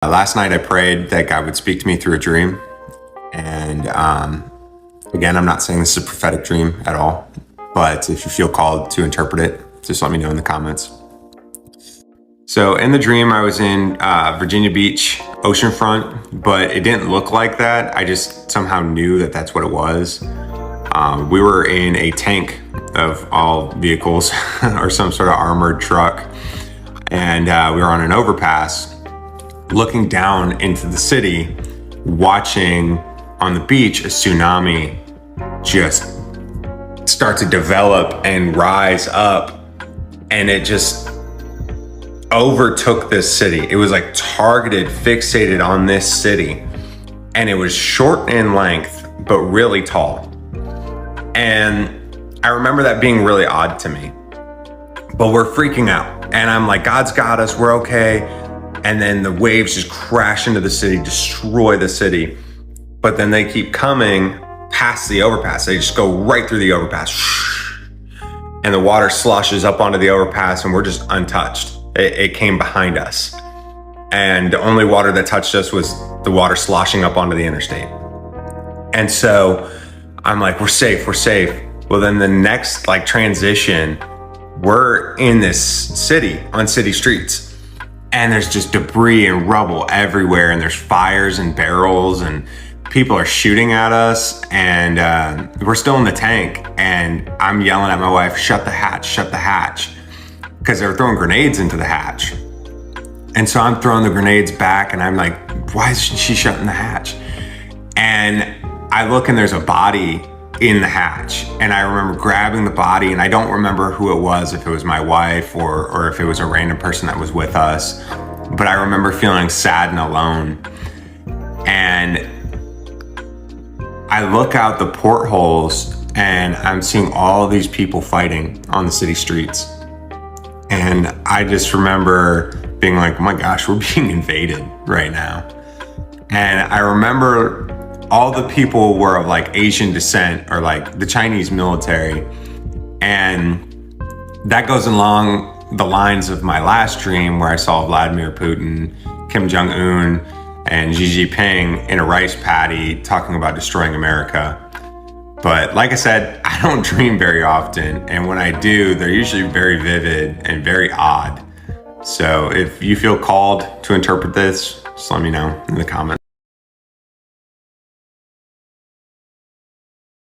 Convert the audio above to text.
Last night I prayed that God would speak to me through a dream. And again, I'm not saying this is a prophetic dream at all, but if you feel called to interpret it, just let me know in the comments. So in the dream, I was in Virginia Beach, oceanfront, but it didn't look like that. I just somehow knew that that's what it was. We were in a tank of all vehicles or some sort of armored truck. And we were on an overpass looking down into the city, watching on the beach a tsunami just start to develop and rise up. And it just overtook this city. It was like targeted, fixated on this city. And it was short in length, but really tall. And I remember that being really odd to me. But we're freaking out. And I'm like, God's got us, we're okay. And then the waves just crash into the city, destroy the city. But then they keep coming past the overpass. They just go right through the overpass. And the water sloshes up onto the overpass and we're just untouched. It came behind us. And the only water that touched us was the water sloshing up onto the interstate. And so I'm like, we're safe, we're safe. Well, then the next transition, we're in this city, on city streets. And there's just debris and rubble everywhere. And there's fires and barrels and people are shooting at us. And we're still in the tank. And I'm yelling at my wife, shut the hatch, shut the hatch. Because they were throwing grenades into the hatch. And so I'm throwing the grenades back and I'm like, why is she shutting the hatch? And I look and there's a body in the hatch. And I remember grabbing the body and I don't remember who it was, if it was my wife or if it was a random person that was with us. But I remember feeling sad and alone. And I look out the portholes and I'm seeing all these people fighting on the city streets. And I just remember being like, oh my gosh, we're being invaded right now. And I remember all the people were of Asian descent or the Chinese military. And that goes along the lines of my last dream where I saw Vladimir Putin, Kim Jong-un, and Xi Jinping in a rice paddy talking about destroying America. But like I said, I don't dream very often. And when I do, they're usually very vivid and very odd. So if you feel called to interpret this, just let me know in the comments.